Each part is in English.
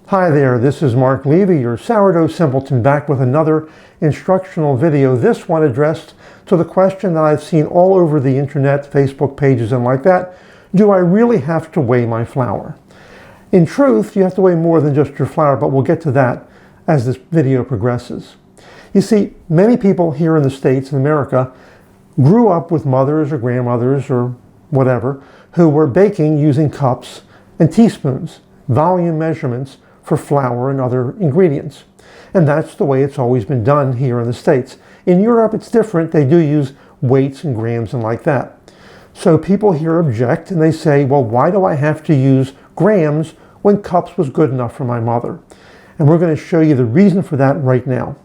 Hi there, this is Mark Levy, your Sourdough Simpleton, back with another instructional video. This one addressed to the question that I've seen all over the internet, Facebook pages and like that. Do I really have to weigh my flour? In truth, you have to weigh more than just your flour, but we'll get to that as this video progresses. You see, many people here in the States, in America, grew up with mothers or grandmothers or whatever, who were baking using cups and teaspoons, volume measurements for flour and other ingredients. And that's the way it's always been done here in the States. In Europe, it's different. They do use weights and grams and like that. So people here object and they say, well, why do I have to use grams when cups was good enough for my mother? And we're going to show you the reason for that right now.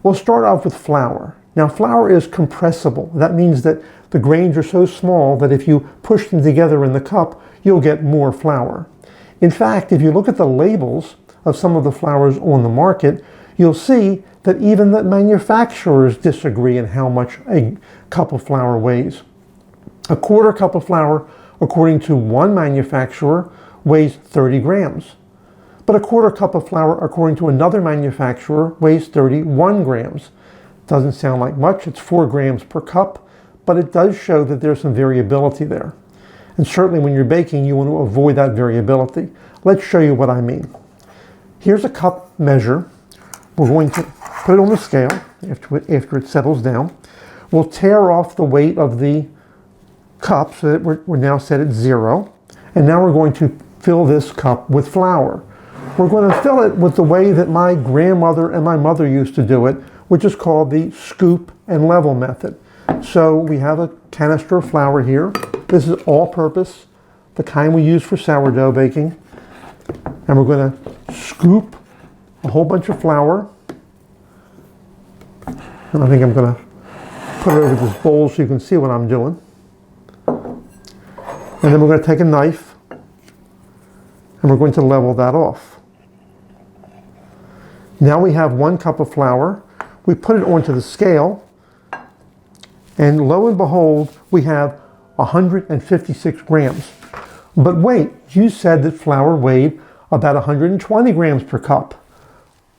We'll start off with flour. Now, flour is compressible. That means that the grains are so small that if you push them together in the cup, you'll get more flour. In fact, if you look at the labels of some of the flours on the market, you'll see that even the manufacturers disagree in how much a cup of flour weighs. A quarter cup of flour, according to one manufacturer, weighs 30 grams. But a quarter cup of flour, according to another manufacturer, weighs 31 grams. Doesn't sound like much, it's 4 grams per cup, but it does show that there's some variability there. And certainly when you're baking, you want to avoid that variability. Let's show you what I mean. Here's a cup measure. We're going to put it on the scale after it settles down. We'll tear off the weight of the cup so that we're now set at 0. And now we're going to fill this cup with flour. We're going to fill it with the way that my grandmother and my mother used to do it, which is called the scoop and level method. So we have a canister of flour here. This is all-purpose, the kind we use for sourdough baking. And we're going to scoop a whole bunch of flour. And I think I'm going to put it over this bowl so you can see what I'm doing. And then we're going to take a knife and we're going to level that off. Now we have 1 cup of flour. We put it onto the scale. And lo and behold, we have 156 grams. But wait, you said that flour weighed about 120 grams per cup.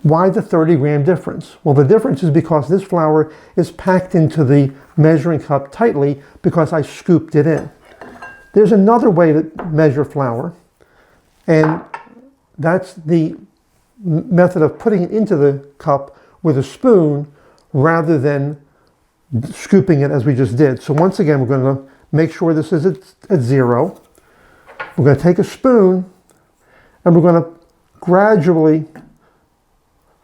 Why the 30-gram difference? Well, the difference is because this flour is packed into the measuring cup tightly because I scooped it in. There's another way to measure flour, and that's the method of putting it into the cup with a spoon rather than scooping it as we just did. So once again, we're going to make sure this is at 0. We're going to take a spoon and we're going to gradually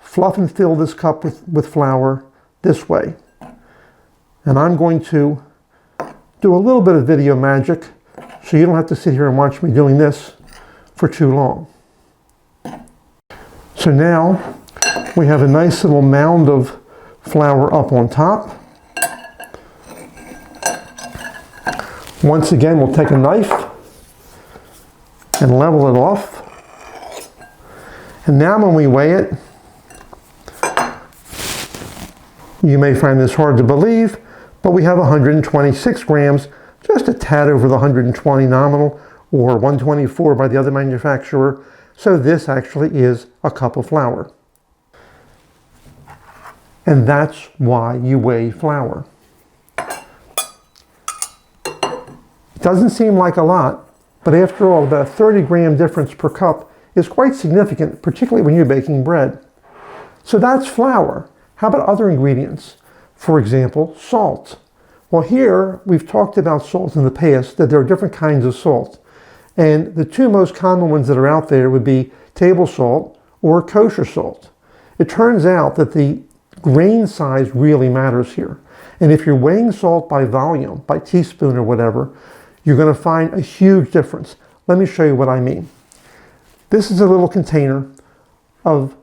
fluff and fill this cup with flour this way. And I'm going to do a little bit of video magic so you don't have to sit here and watch me doing this for too long. So now we have a nice little mound of flour up on top. Once again, we'll take a knife and level it off. And now when we weigh it, you may find this hard to believe, but we have 126 grams, just a tad over the 120 nominal, or 124 by the other manufacturer. So this actually is a cup of flour. And that's why you weigh flour. Doesn't seem like a lot, but after all, about a 30-gram difference per cup is quite significant, particularly when you're baking bread. So that's flour. How about other ingredients? For example, salt. Well, here we've talked about salt in the past, that there are different kinds of salt. And the 2 most common ones that are out there would be table salt or kosher salt. It turns out that the grain size really matters here. And if you're weighing salt by volume, by teaspoon or whatever, you're going to find a huge difference. Let me show you what I mean. This is a little container of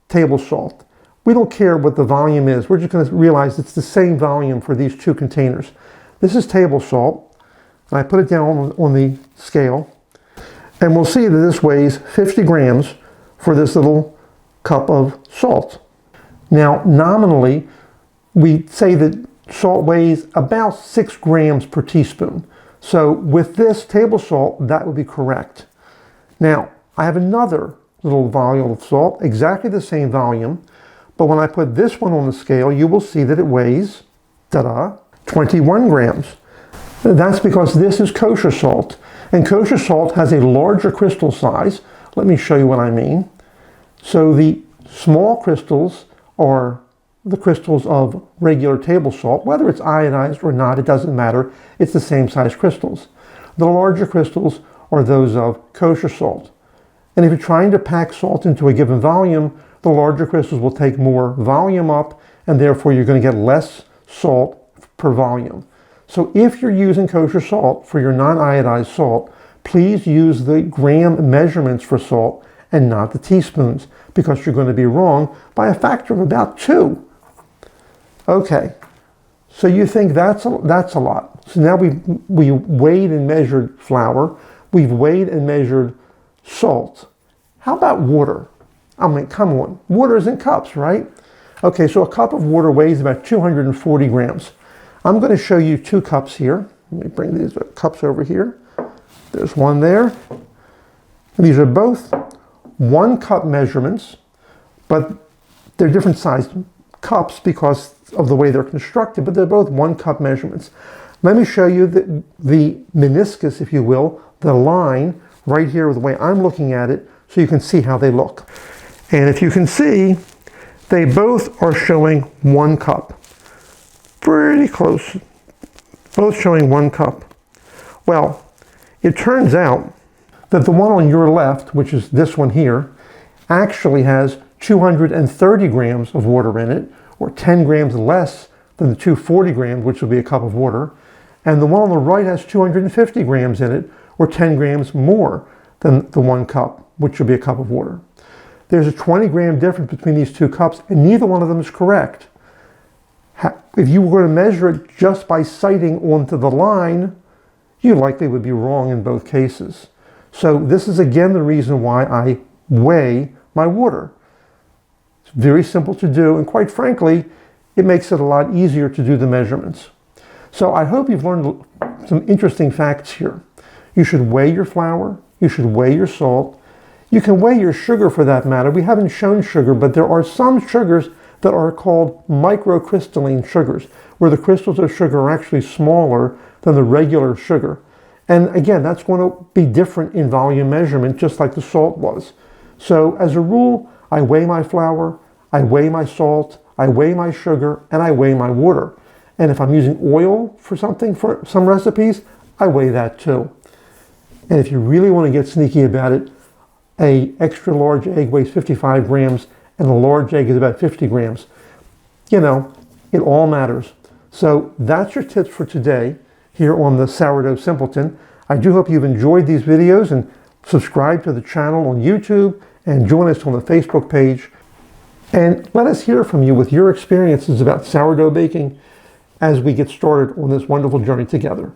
table salt. We don't care what the volume is. We're just going to realize it's the same volume for these 2 containers. This is table salt. And I put it down on the scale. And we'll see that this weighs 50 grams for this little cup of salt. Now, nominally, we say that salt weighs about 6 grams per teaspoon. So with this table salt, that would be correct. Now, I have another little volume of salt, exactly the same volume. But when I put this one on the scale, you will see that it weighs, ta-da, 21 grams. That's because this is kosher salt. And kosher salt has a larger crystal size. Let me show you what I mean. So the small crystals are the crystals of regular table salt. Whether it's iodized or not, it doesn't matter. It's the same size crystals. The larger crystals are those of kosher salt. And if you're trying to pack salt into a given volume, the larger crystals will take more volume up, and therefore you're going to get less salt per volume. So if you're using kosher salt for your non-iodized salt, please use the gram measurements for salt and not the teaspoons, because you're going to be wrong by a factor of about 2. Okay, so you think that's a lot. So now we weighed and measured flour. We've weighed and measured salt. How about water? I mean, come on. Water is in cups, right? Okay, so a cup of water weighs about 240 grams. I'm going to show you 2 cups here. Let me bring these cups over here. There's one there. These are both 1 cup measurements, but they're different sized cups because of the way they're constructed, but they're both 1 cup measurements. Let me show you the meniscus, if you will, the line right here, the way I'm looking at it, so you can see how they look. And if you can see, they both are showing 1 cup. Pretty close. Both showing 1 cup. Well, it turns out that the one on your left, which is this one here, actually has 230 grams of water in it, or 10 grams less than the 240 grams, which would be a cup of water. And the one on the right has 250 grams in it, or 10 grams more than the 1 cup, which would be a cup of water. There's a 20 gram difference between these 2 cups, and neither one of them is correct. If you were to measure it just by sighting onto the line, you likely would be wrong in both cases. So this is again the reason why I weigh my water. It's very simple to do, and quite frankly, it makes it a lot easier to do the measurements. So I hope you've learned some interesting facts here. You should weigh your flour, you should weigh your salt, you can weigh your sugar for that matter. We haven't shown sugar, but there are some sugars that are called microcrystalline sugars, where the crystals of sugar are actually smaller than the regular sugar. And again, that's going to be different in volume measurement, just like the salt was. So as a rule, I weigh my flour, I weigh my salt, I weigh my sugar, and I weigh my water. And if I'm using oil for something, for some recipes, I weigh that too. And if you really want to get sneaky about it, an extra large egg weighs 55 grams and a large egg is about 50 grams. You know, it all matters. So that's your tips for today here on the Sourdough Simpleton. I do hope you've enjoyed these videos, and subscribe to the channel on YouTube and join us on the Facebook page. And let us hear from you with your experiences about sourdough baking as we get started on this wonderful journey together.